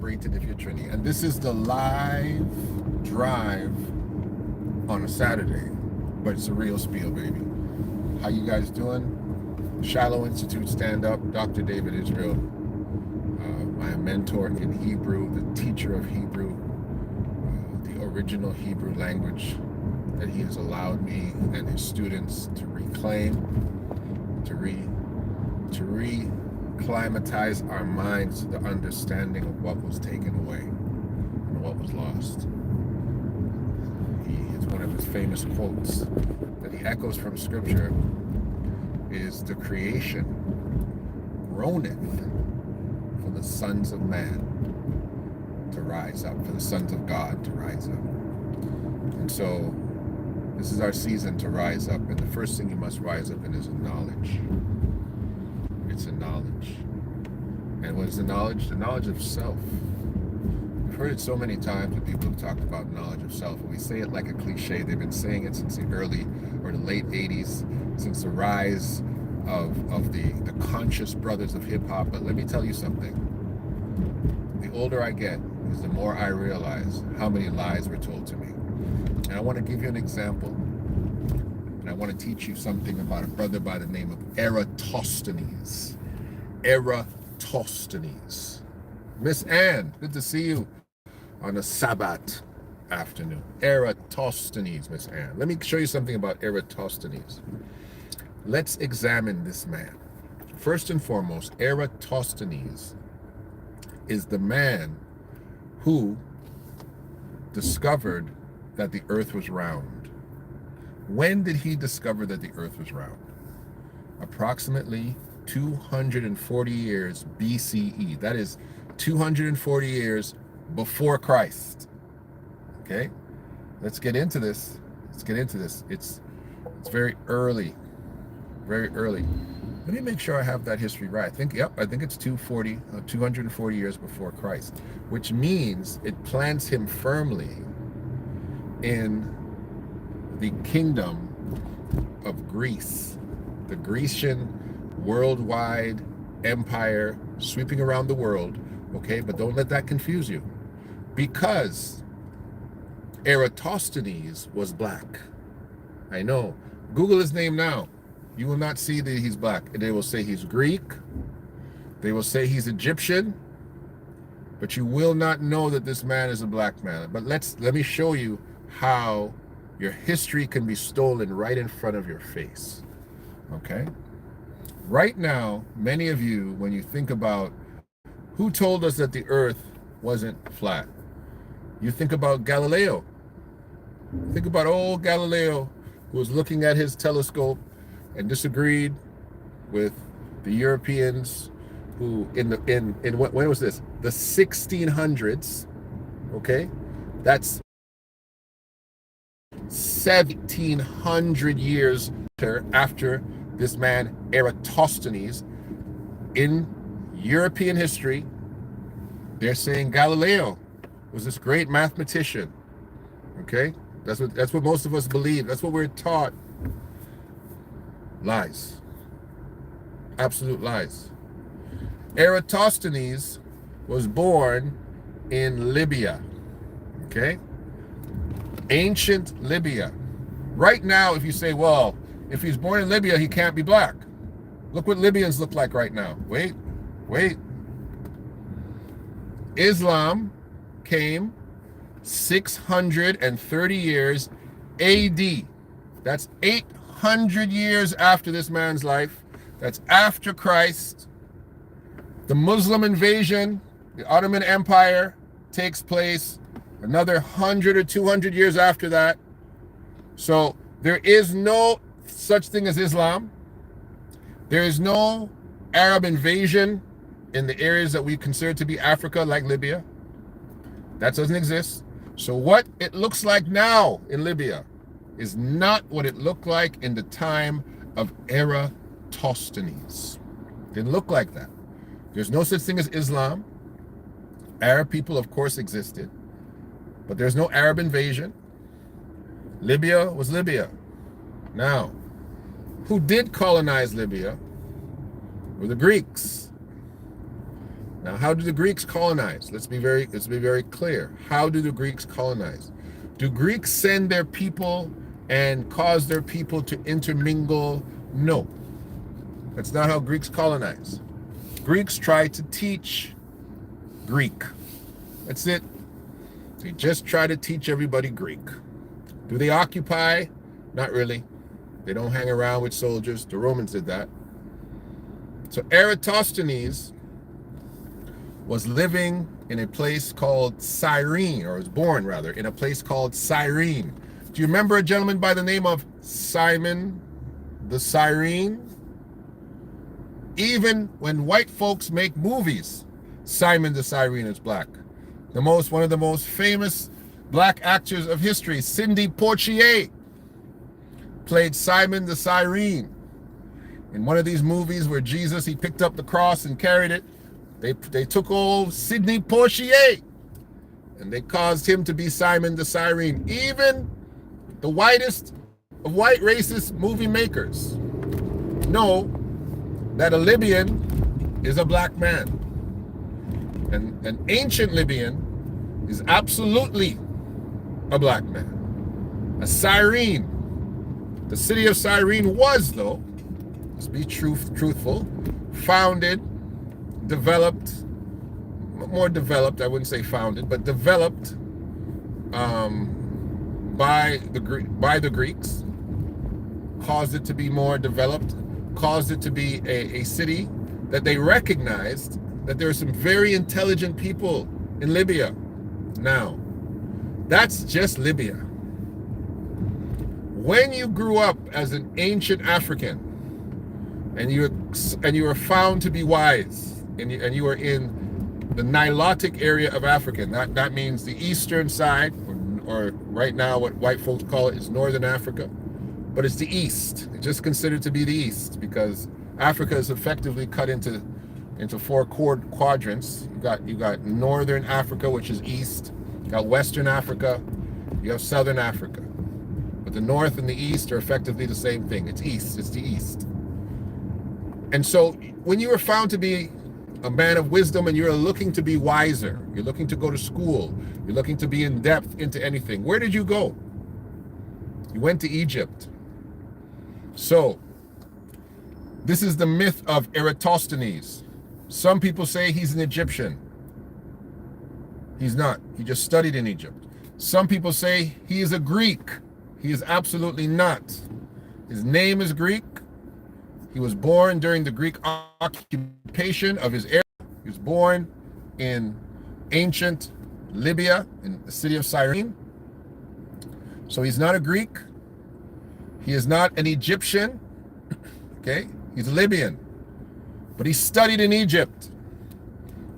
celebrated if you're Trini. And this is the live drive on a Saturday, but it's a real spiel, baby. How you guys doing? Shallow Institute Stand Up, Dr. David Israel, my mentor in Hebrew, the teacher of Hebrew, the original Hebrew language that he has allowed me and his students to reclaim, to reclimatize our minds to the understanding of what was taken away and what was lost. One of his famous quotes that he echoes from scripture is, the creation groaneth for the sons of man to rise up, for the sons of God to rise up. And so this is our season to rise up, and the first thing you must rise up in is knowledge. It's a knowledge. And what is the knowledge? The knowledge of self. I've heard it so many times when people have talked about knowledge of self, and we say it like a cliche. They've been saying it since the early or the late 80s, since the rise of the conscious brothers of hip-hop. But let me tell you something. The older I get is the more I realize how many lies were told to me. And I want to give you an example. And I want to teach you something about a brother by the name of Eratosthenes. Eratosthenes. Miss Ann, good to see you on a Sabbath afternoon. Eratosthenes, Miss Ann. Let me show you something about Eratosthenes. Let's examine this man. First and foremost, Eratosthenes is the man who discovered that the earth was round. When did he discover that the earth was round? Approximately 240 years BCE. That is 240 years before Christ. Okay, let's get into this. It's very early, very early. Let me make sure I have that history right. I think it's 240 years before Christ, which means it plants him firmly in the kingdom of Greece, the Grecian worldwide empire sweeping around the world. Okay, but don't let that confuse you, because Eratosthenes was black. I know. Google his name now. You will not see that he's black. They will say he's Greek. They will say he's Egyptian. But you will not know that this man is a black man. But let me show you how your history can be stolen right in front of your face. Okay? Right now, many of you, when you think about who told us that the earth wasn't flat, you think about Galileo. Think about old Galileo, who was looking at his telescope and disagreed with the Europeans who in when was this? The 1600s. Okay? That's 1700 years after this man Eratosthenes. In European history, they're saying Galileo was this great mathematician. Okay? That's what most of us believe. That's what we're taught. Lies. Absolute lies. Eratosthenes was born in Libya. Okay? Ancient Libya. Right now, if you say, well, if he's born in Libya, he can't be black. Look what Libyans look like right now. Wait. Islam came 630 years AD. That's 800 years after this man's life. That's after Christ. The Muslim invasion, the Ottoman Empire, takes place another 100 or 200 years after that. So there is no such thing as Islam. There is no Arab invasion in the areas that we consider to be Africa, like Libya. That doesn't exist. So what it looks like now in Libya is not what it looked like in the time of Eratosthenes. It didn't look like that. There's no such thing as Islam. Arab people, of course, existed, but there's no Arab invasion. Libya was Libya. Now, who did colonize Libya were the Greeks. Now, how do the Greeks colonize? Let's be very clear. How do the Greeks colonize? Do Greeks send their people and cause their people to intermingle? No. That's not how Greeks colonize. Greeks try to teach Greek. That's it. They just try to teach everybody Greek. Do they occupy? Not really. They don't hang around with soldiers. The Romans did that. So Eratosthenes was living in a place called Cyrene, or was born rather, in a place called Cyrene. Do you remember a gentleman by the name of Simon the Cyrene? Even when white folks make movies, Simon the Cyrene is black. One of the most famous black actors of history, Sidney Poitier, played Simon the Cyrene. In one of these movies where Jesus, he picked up the cross and carried it, they took old Sidney Poitier and they caused him to be Simon the Cyrene. Even the whitest of white racist movie makers know that a Libyan is a black man. And an ancient Libyan is absolutely a black man. A Cyrene. The city of Cyrene was, though, let's be truthful, founded, developed, more developed, I wouldn't say founded, but developed by the Greeks, caused it to be more developed, caused it to be a city that they recognized that there are some very intelligent people in Libya. Now, that's just Libya. When you grew up as an ancient African and you were found to be wise, and you were in the Nilotic area of Africa, that means the eastern side, or right now what white folks call it is Northern Africa, but it's the East. It's just considered to be the East because Africa is effectively cut into four quadrants. You got Northern Africa, which is East. You got Western Africa. You have Southern Africa. But the North and the East are effectively the same thing. It's East. It's the East. And so when you were found to be a man of wisdom and you're looking to be wiser, you're looking to go to school, you're looking to be in depth into anything, where did you go? You went to Egypt. So this is the myth of Eratosthenes. Some people say he's an Egyptian. He's not. He just studied in Egypt. Some people say he is a Greek. He is absolutely not. His name is Greek. He was born during the Greek occupation of his area. He was born in ancient Libya, in the city of Cyrene. So he's not a Greek. He is not an Egyptian. Okay? He's Libyan. But he studied in Egypt.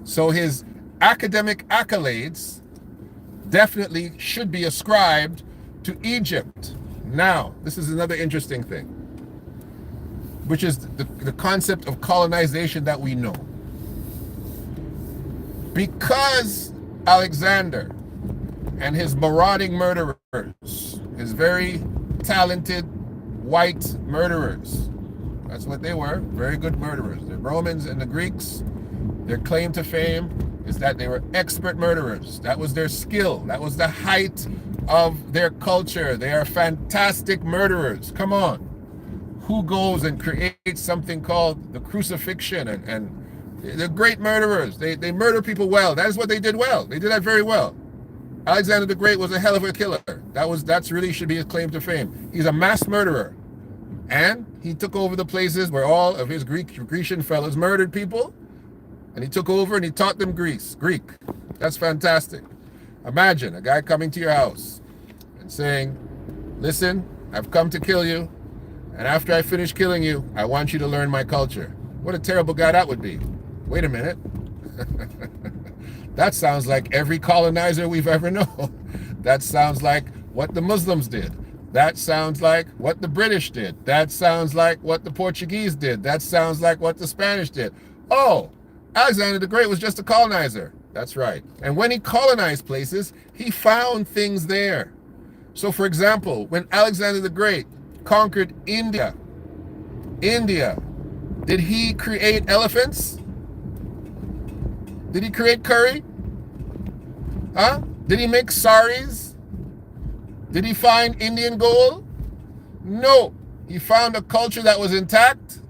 So his academic accolades definitely should be ascribed to Egypt. Now, this is another interesting thing, which is the concept of colonization that we know. Because Alexander and his marauding murderers, his very talented white murderers, that's what they were, very good murderers. The Romans and the Greeks, their claim to fame is that they were expert murderers. That was their skill. That was the height of their culture. They are fantastic murderers. Come on. Who goes and creates something called the crucifixion? And they're great murderers. They murder people well. That is what they did well. They did that very well. Alexander the Great was a hell of a killer. That's really should be his claim to fame. He's a mass murderer. And he took over the places where all of his Grecian fellows murdered people. And he took over and he taught them Greek. That's fantastic. Imagine a guy coming to your house and saying, listen, I've come to kill you. And after I finish killing you, I want you to learn my culture. What a terrible guy that would be. Wait a minute. That sounds like every colonizer we've ever known. That sounds like what the Muslims did. That sounds like what the British did. That sounds like what the Portuguese did. That sounds like what the Spanish did. Oh, Alexander the Great was just a colonizer. That's right. And when he colonized places, he found things there. So for example, when Alexander the Great conquered India, did he create elephants? Did he create curry? Huh? Did he make saris? Did he find Indian gold? No. He found a culture that was intact,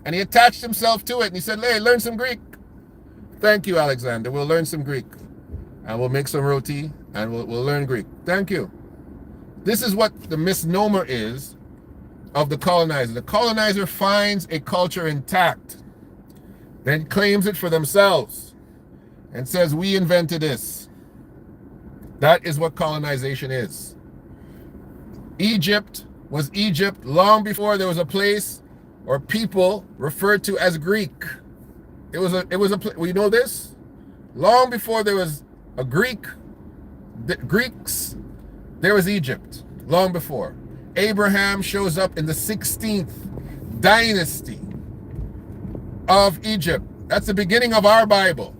and he attached himself to it, and he said, hey, learn some Greek. Thank you, Alexander. We'll learn some Greek. And we'll make some roti, and we'll learn Greek. Thank you. This is what the misnomer is of the colonizer. The colonizer finds a culture intact, then claims it for themselves, and says, we invented this. That is what colonization is. Egypt was Egypt long before there was a place or people referred to as Greek. It was a we know this? Long before there was a Greeks, there was Egypt. Long before. Abraham shows up in the 16th dynasty of Egypt. That's the beginning of our Bible.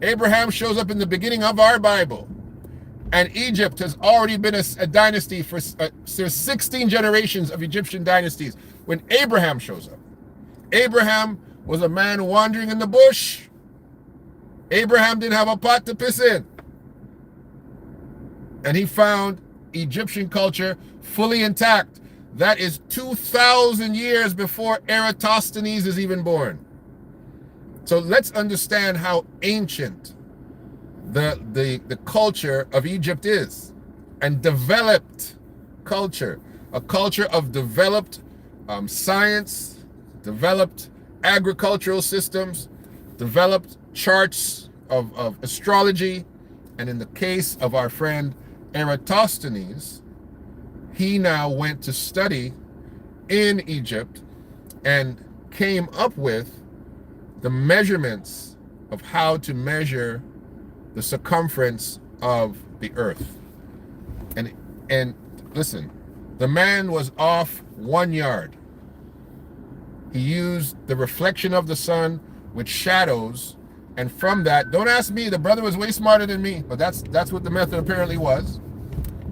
Abraham shows up in the beginning of our Bible. And Egypt has already been a dynasty for there's 16 generations of Egyptian dynasties when Abraham shows up. Abraham was a man wandering in the bush. Abraham didn't have a pot to piss in. And he found Egyptian culture fully intact. That is 2,000 years before Eratosthenes is even born. So let's understand how ancient the culture of Egypt is, and developed culture, a culture of developed science, developed agricultural systems, developed charts of astrology, and in the case of our friend Eratosthenes, he now went to study in Egypt and came up with the measurements of how to measure the circumference of the earth. And listen, the man was off 1 yard. He used the reflection of the sun with shadows, and from that, don't ask me, the brother was way smarter than me, but that's what the method apparently was.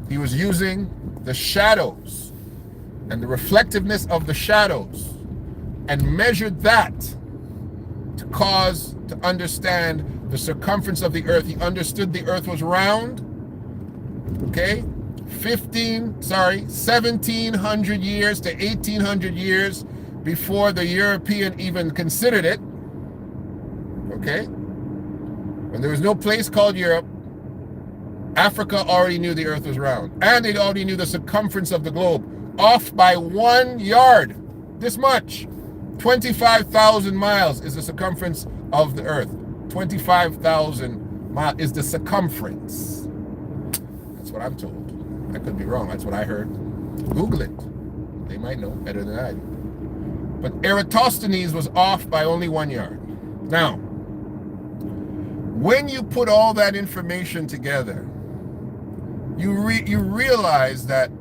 He was using the shadows and the reflectiveness of the shadows and measured that to understand the circumference of the earth. He understood the earth was round. Okay? 1700 years to 1800 years before the European even considered it. Okay? When there was no place called Europe, Africa already knew the earth was round. And they already knew the circumference of the globe. Off by 1 yard. This much. 25,000 miles is the circumference of the earth. 25,000 miles is the circumference. That's what I'm told. I could be wrong. That's what I heard. Google it. They might know better than I do. But Eratosthenes was off by only 1 yard. Now, when you put all that information together, you realize that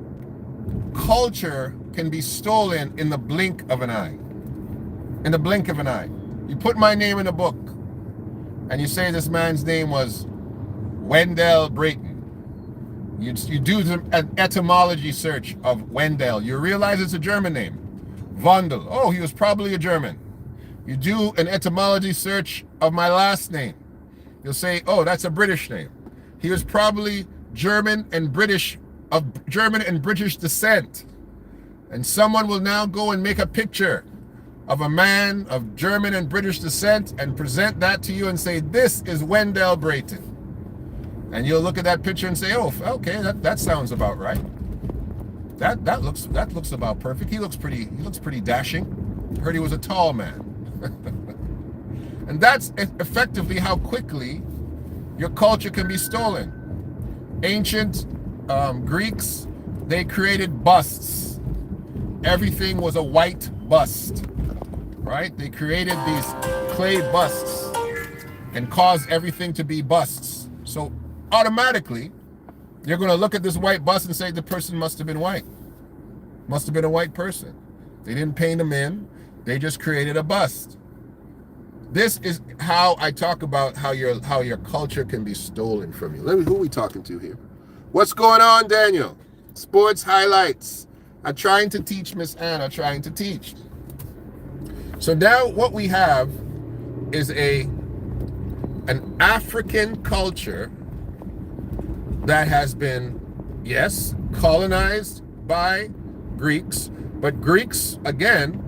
culture can be stolen in the blink of an eye. In the blink of an eye. You put my name in a book, and you say this man's name was Wendell Brayton. You do an etymology search of Wendell. You realize it's a German name. Wendell. Oh, he was probably a German. You do an etymology search of my last name. You'll say, oh, that's a British name. He was probably German and British, of German and British descent. And someone will now go and make a picture of a man of German and British descent and present that to you and say, this is Wendell Brayton. And you'll look at that picture and say, oh, okay, that sounds about right. That looks about perfect. He looks pretty dashing. Heard he was a tall man. And that's effectively how quickly your culture can be stolen. Ancient Greeks, they created busts. Everything was a white bust, right? They created these clay busts and caused everything to be busts. So automatically, you're going to look at this white bust and say the person must have been white. Must have been a white person. They didn't paint them in. They just created a bust. This is how I talk about how your culture can be stolen from you. Who are we talking to here? What's going on, Daniel? Sports highlights. I'm trying to teach, Miss Anna, trying to teach. So now what we have is a an African culture that has been, yes, colonized by Greeks, but Greeks, again,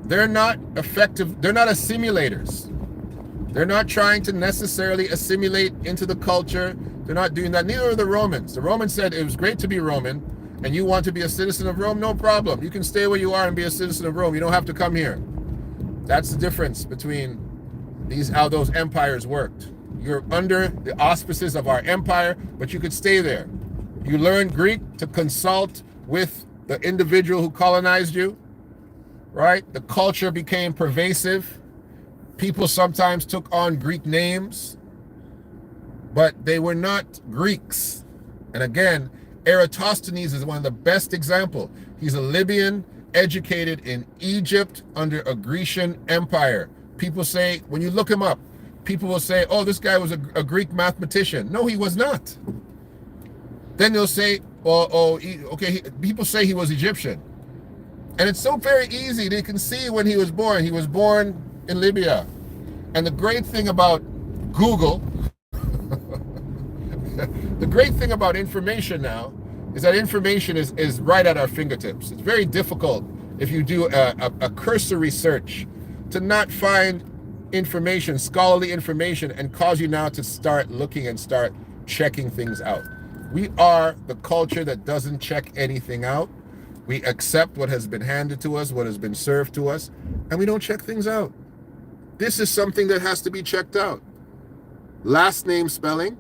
they're not effective, they're not assimilators. They're not trying to necessarily assimilate into the culture. They're not doing that. Neither are the Romans. The Romans said it was great to be Roman, and you want to be a citizen of Rome, no problem. You can stay where you are and be a citizen of Rome. You don't have to come here. That's the difference between how those empires worked. You're under the auspices of our empire, but you could stay there. You learn Greek to consult with the individual who colonized you, right? The culture became pervasive. People sometimes took on Greek names, but they were not Greeks. And again, Eratosthenes is one of the best examples. He's a Libyan, educated in Egypt under a Grecian empire. People say, when you look him up, people will say, oh, this guy was a Greek mathematician. No, he was not. Then they'll say, people say he was Egyptian. And it's so very easy. They can see when he was born. He was born in Libya. And the great thing about Google, the great thing about information now is that information is right at our fingertips. It's very difficult if you do a cursory search to not find information, scholarly information, and cause you now to start looking and start checking things out. We are the culture that doesn't check anything out. We accept what has been handed to us, what has been served to us, and we don't check things out. This is something that has to be checked out. Last name spelling.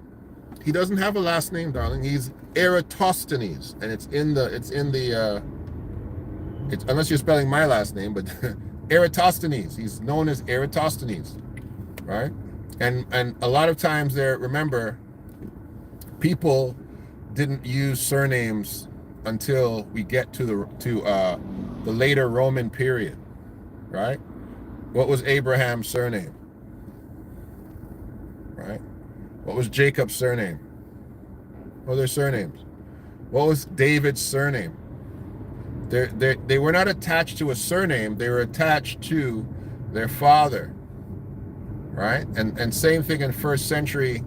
He doesn't have a last name, darling. He's Eratosthenes, and it's unless you're spelling my last name, but Eratosthenes. He's known as Eratosthenes, right? And a lot of times remember, people didn't use surnames until we get to the later Roman period, right? What was Abraham's surname? Right? What was Jacob's surname? What were their surnames? What was David's surname? They were not attached to a surname. They were attached to their father, right? And same thing in first century.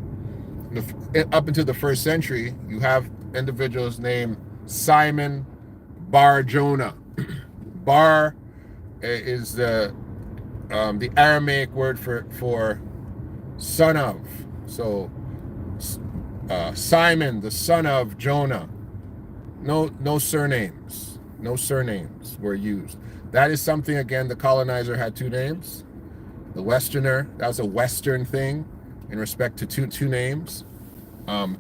Up into the first century, you have individuals named Simon Bar Jonah. Bar is the Aramaic word for son of. So Simon, the son of Jonah. No surnames. No surnames were used. That is something, again, the colonizer had two names. The Westerner, that was a Western thing in respect to two names.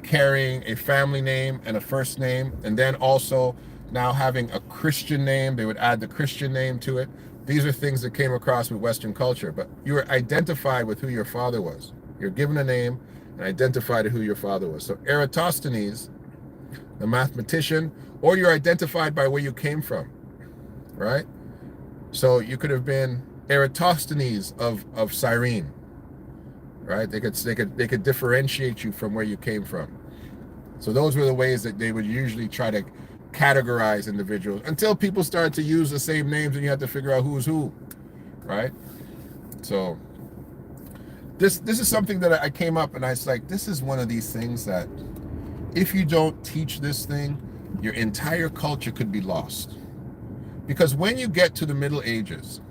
Carrying a family name and a first name, and then also now having a Christian name. They would add the Christian name to it. These are things that came across with Western culture, but you were identified with who your father was. You're given a name and identified who your father was. So Eratosthenes, the mathematician, or you're identified by where you came from, right? So you could have been Eratosthenes of Cyrene, right? They could differentiate you from where you came from. So those were the ways that they would usually try to categorize individuals until people started to use the same names and you had to figure out who's who, right? So this is something that I came up and I was like, this is one of these things that if you don't teach this thing, your entire culture could be lost. Because when you get to the Middle Ages,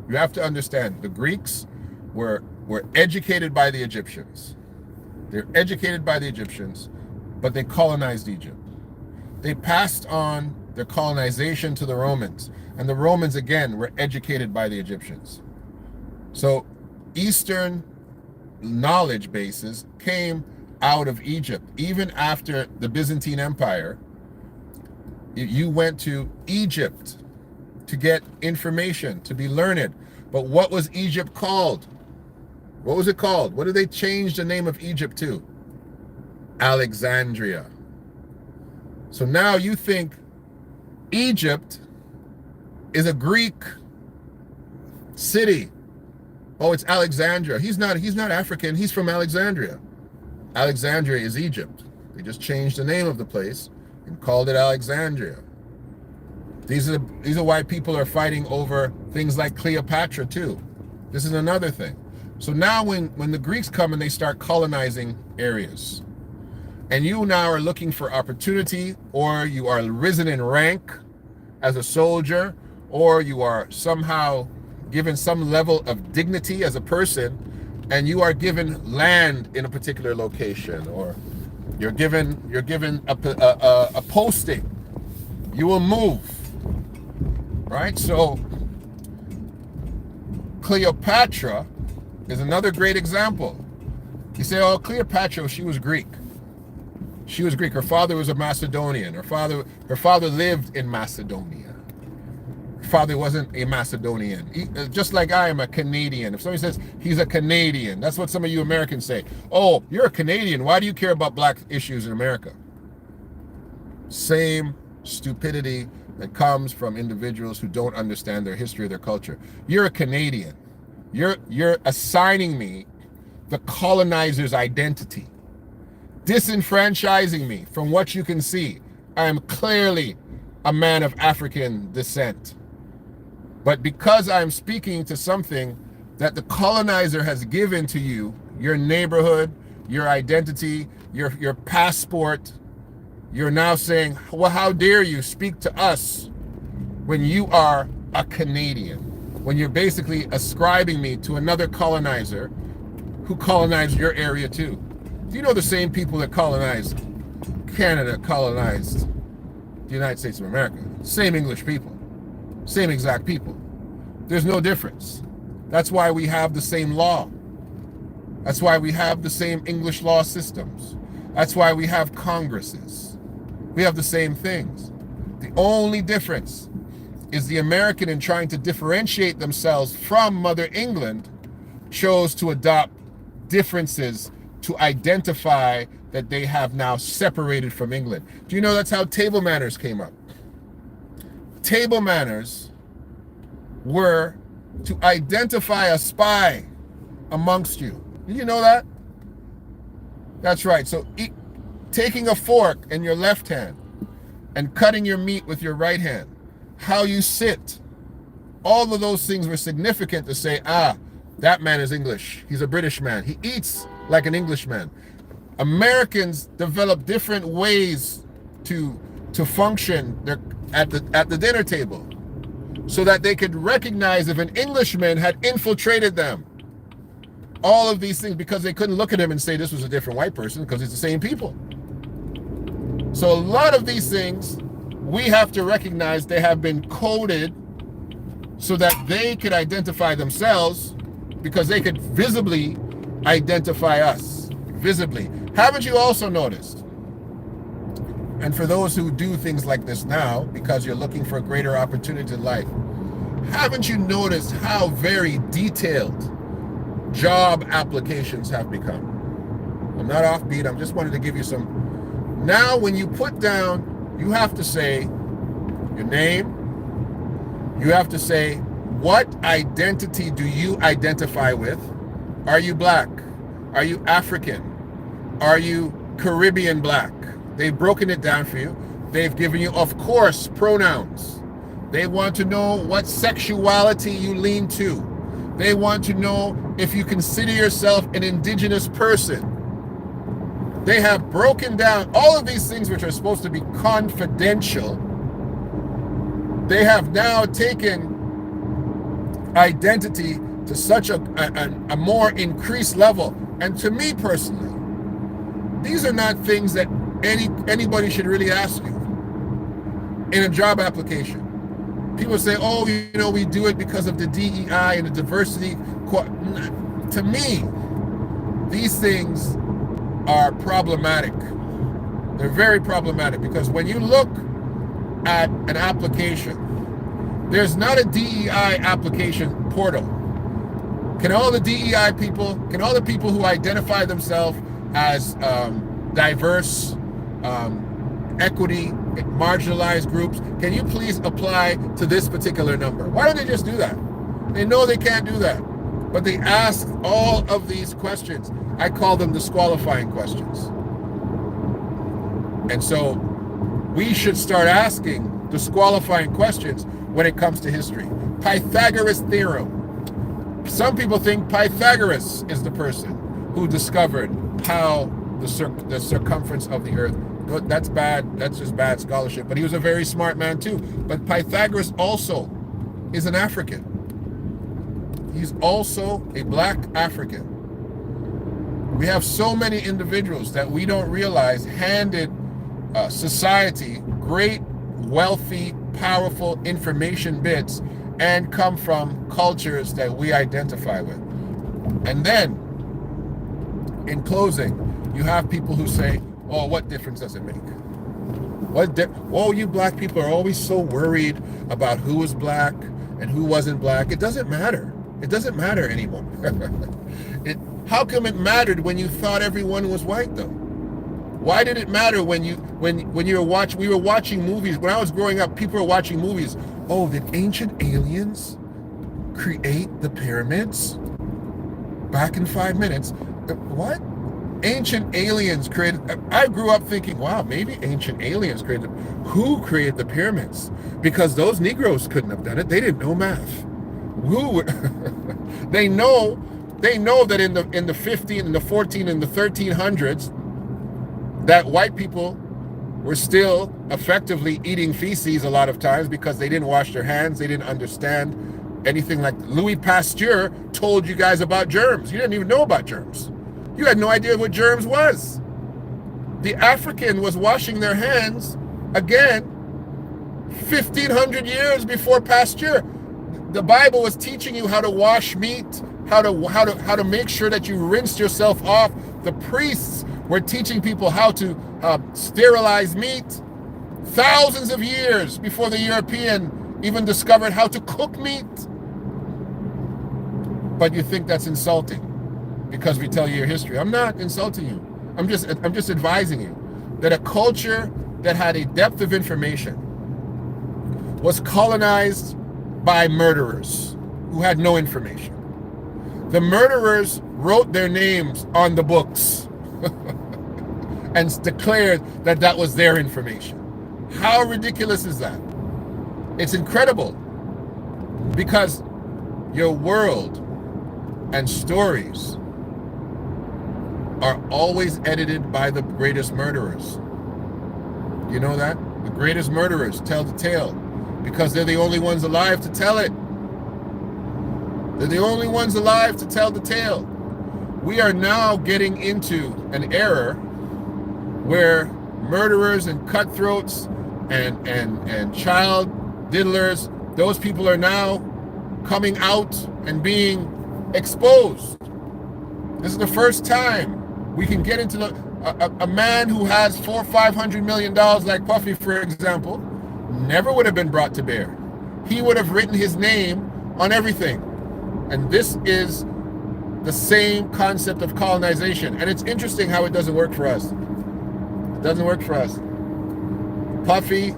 you have to understand the Greeks were educated by the Egyptians. They're educated by the Egyptians, but they colonized Egypt. They passed on their colonization to the Romans, and the Romans again were educated by the Egyptians. So Eastern knowledge bases came out of Egypt. Even after the Byzantine Empire, you went to Egypt to get information, to be learned. But what was Egypt called? What was it called? What did they change the name of Egypt to? Alexandria. So now you think Egypt is a Greek city. Oh, it's Alexandria. He's not African. He's from Alexandria. Alexandria is Egypt. They just changed the name of the place and called it Alexandria. These are why people are fighting over things like Cleopatra too. This is another thing. So now when the Greeks come and they start colonizing areas, and you now are looking for opportunity, or you are risen in rank as a soldier, or you are somehow given some level of dignity as a person, and you are given land in a particular location, or you're given a posting, you will move, right? So Cleopatra is another great example. You say, oh, Cleopatra, she was Greek. She was Greek. Her father was a Macedonian. Her father lived in Macedonia. Her father wasn't a Macedonian. Just like I am a Canadian. If somebody says he's a Canadian, that's what some of you Americans say. Oh, you're a Canadian. Why do you care about black issues in America? Same stupidity that comes from individuals who don't understand their history or their culture. You're a Canadian. You're assigning me the colonizer's identity, disenfranchising me from what you can see. I am clearly a man of African descent. But because I'm speaking to something that the colonizer has given to you, your neighborhood, your identity, your passport, you're now saying, well, how dare you speak to us when you are a Canadian, when you're basically ascribing me to another colonizer who colonized your area too. Do you know the same people that colonized Canada colonized the United States of America? Same English people, same exact people. There's no difference. That's why we have the same law. That's why we have the same English law systems. That's why we have Congresses. We have the same things. The only difference is the American, in trying to differentiate themselves from Mother England, chose to adopt differences to identify that they have now separated from England. Do you know that's how table manners came up? Table manners were to identify a spy amongst you. Did you know that? That's right. So taking a fork in your left hand and cutting your meat with your right hand, how you sit, all of those things were significant to say, that man is English. He's a British man. He eats like an Englishman. Americans developed different ways to function at the dinner table so that they could recognize if an Englishman had infiltrated them. All of these things, because they couldn't look at him and say this was a different white person, because it's the same people. So a lot of these things, we have to recognize they have been coded so that they could identify themselves, because they could visibly identify us. Visibly. Haven't you also noticed? And for those who do things like this now, because you're looking for a greater opportunity in life, haven't you noticed how very detailed job applications have become? I'm not offbeat. I'm just wanted to give you some. Now, when you put down, you have to say your name. You have to say, what identity do you identify with? Are you black? Are you African? Are you Caribbean black? They've broken it down for you. They've given you, of course, pronouns. They want to know what sexuality you lean to. They want to know if you consider yourself an indigenous person. They have broken down all of these things which are supposed to be confidential. They have now taken identity to such a more increased level. And to me personally, these are not things that anybody should really ask you in a job application. People say, oh, we do it because of the DEI and the diversity. To me, these things are problematic. They're very problematic, because when you look at an application, there's not a DEI application portal. Can all the DEI people, can all the people who identify themselves as diverse, equity, marginalized groups, can you please apply to this particular number? Why don't they just do that? They know they can't do that, but they ask all of these questions. I call them disqualifying questions. And so we should start asking disqualifying questions when it comes to history. Pythagoras theorem. Some people think Pythagoras is the person who discovered how the circumference of the earth. That's bad. That's just bad scholarship. But he was a very smart man too. But Pythagoras also is an African. He's also a black African. We have so many individuals that we don't realize handed society great, wealthy, powerful information bits and come from cultures that we identify with. And then, in closing, you have people who say, oh, what difference does it make? Oh, you black people are always so worried about who was black and who wasn't black. It doesn't matter. It doesn't matter anymore. How come it mattered when you thought everyone was white, though? Why did it matter when you were watching movies? When I was growing up, people were watching movies. Oh, did ancient aliens create the pyramids? Back in 5 minutes. What? Ancient aliens created. I grew up thinking, wow, maybe ancient aliens created. Who created the pyramids? Because those Negroes couldn't have done it. They didn't know math. Who would? They know that in the 15 and the 14 and the 1300s, that white people were still effectively eating feces a lot of times because they didn't wash their hands. They didn't understand anything. Like Louis Pasteur told you guys about germs. You didn't even know about germs. You had no idea what germs was. The African was washing their hands again 1,500 years before Pasteur. The Bible was teaching you how to wash meat, how to make sure that you rinsed yourself off. The priests were teaching people how to sterilize meat thousands of years before the European even discovered how to cook meat. But you think that's insulting because we tell you your history. I'm not insulting you. I'm just advising you that a culture that had a depth of information was colonized by murderers who had no information. The murderers wrote their names on the books and declared that that was their information. How ridiculous is that? It's incredible because your world and stories are always edited by the greatest murderers. You know that? The greatest murderers tell the tale because they're the only ones alive to tell it. They're the only ones alive to tell the tale. We are now getting into an era where murderers and cutthroats and child diddlers, those people are now coming out and being exposed. This is the first time we can get into a man who has $400 or $500 million like Puffy, for example, never would have been brought to bear. He would have written his name on everything. And this is the same concept of colonization. And it's interesting how it doesn't work for us. It doesn't work for us. Puffy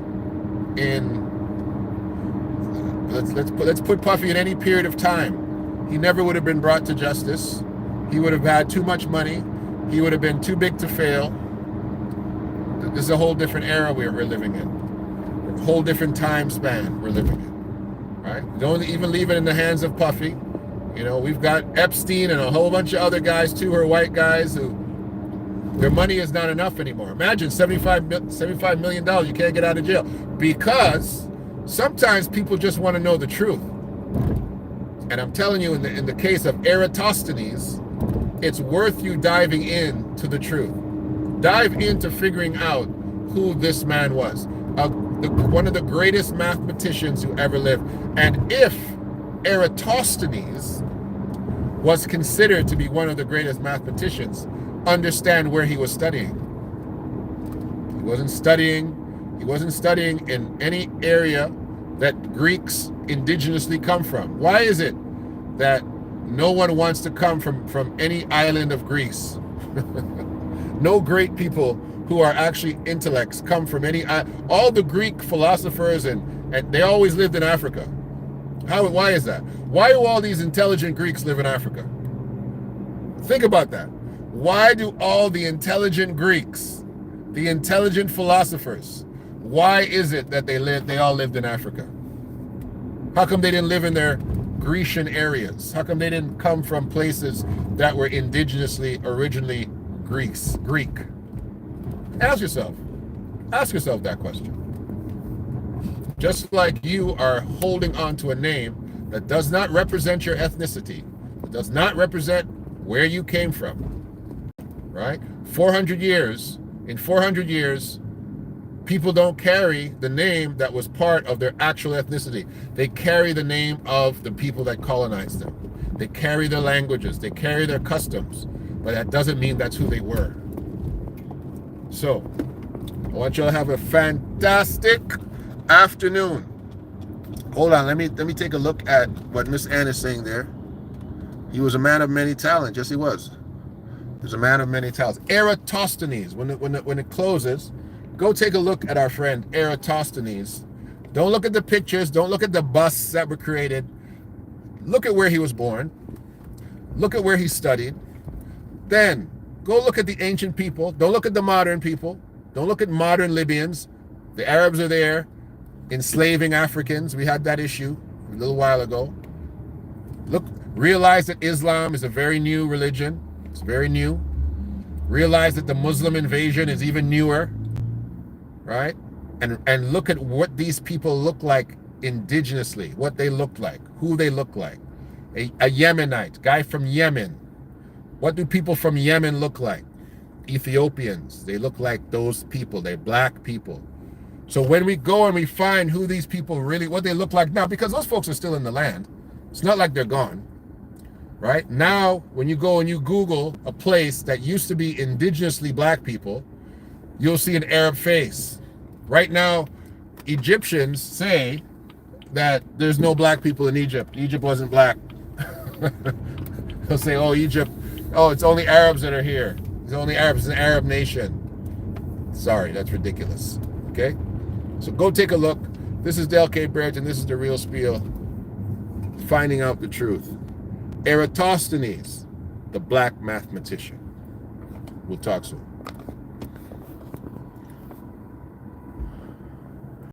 let's put Puffy in any period of time. He never would have been brought to justice. He would have had too much money. He would have been too big to fail. This is a whole different era we're living in. A whole different time span we're living in. Right? Don't even leave it in the hands of Puffy. You know, we've got Epstein and a whole bunch of other guys too, who are white guys who their money is not enough anymore. Imagine $75 million, you can't get out of jail. Because sometimes people just want to know the truth. And I'm telling you, in the case of Eratosthenes, it's worth you diving into the truth. Dive into figuring out who this man was. One of the greatest mathematicians who ever lived. And if Eratosthenes was considered to be one of the greatest mathematicians, understand where he was studying. He wasn't studying in any area that Greeks indigenously come from. Why is it that no one wants to come from any island of Greece? No great people who are actually intellects come from any. All the Greek philosophers and they always lived in Africa. Why is that? Why do all these intelligent Greeks live in Africa? Think about that. Why do all the intelligent Greeks, the intelligent philosophers, why is it that they all lived in Africa? How come they didn't live in their Grecian areas? How come they didn't come from places that were indigenously, originally Greek? Ask yourself that question. Just like you are holding on to a name that does not represent your ethnicity, that does not represent where you came from, right? 400 years, in 400 years, people don't carry the name that was part of their actual ethnicity. They carry the name of the people that colonized them. They carry their languages, they carry their customs, but that doesn't mean that's who they were. So, I want y'all to have a fantastic afternoon. Hold on, let me take a look at what Miss Ann is saying there. He was a man of many talents. Yes, he was. He was a man of many talents. Eratosthenes. When it closes, go take a look at our friend Eratosthenes. Don't look at the pictures. Don't look at the busts that were created. Look at where he was born. Look at where he studied. Then go look at the ancient people. Don't look at the modern people. Don't look at modern Libyans. The Arabs are there, enslaving Africans. We had that issue a little while ago. Realize that Islam is a very new religion. It's very new. Realize that the Muslim invasion is even newer, right? And look at what these people look like indigenously, what they look like, who they look like. A Yemenite, guy from Yemen. What do people from Yemen look like? Ethiopians. They look like those people. They're black people. So when we go and we find who these people really, what they look like now, because those folks are still in the land. It's not like they're gone, right? Now, when you go and you Google a place that used to be indigenously black people, you'll see an Arab face. Right now, Egyptians say that there's no black people in Egypt. Egypt wasn't black. They'll say, oh, Egypt, oh, it's only Arabs that are here. It's only Arabs, it's an Arab nation. Sorry, that's ridiculous, okay? So go take a look. This is Del K. Bridge, and this is The Real Spiel. Finding out the truth. Eratosthenes, the black mathematician. We'll talk soon.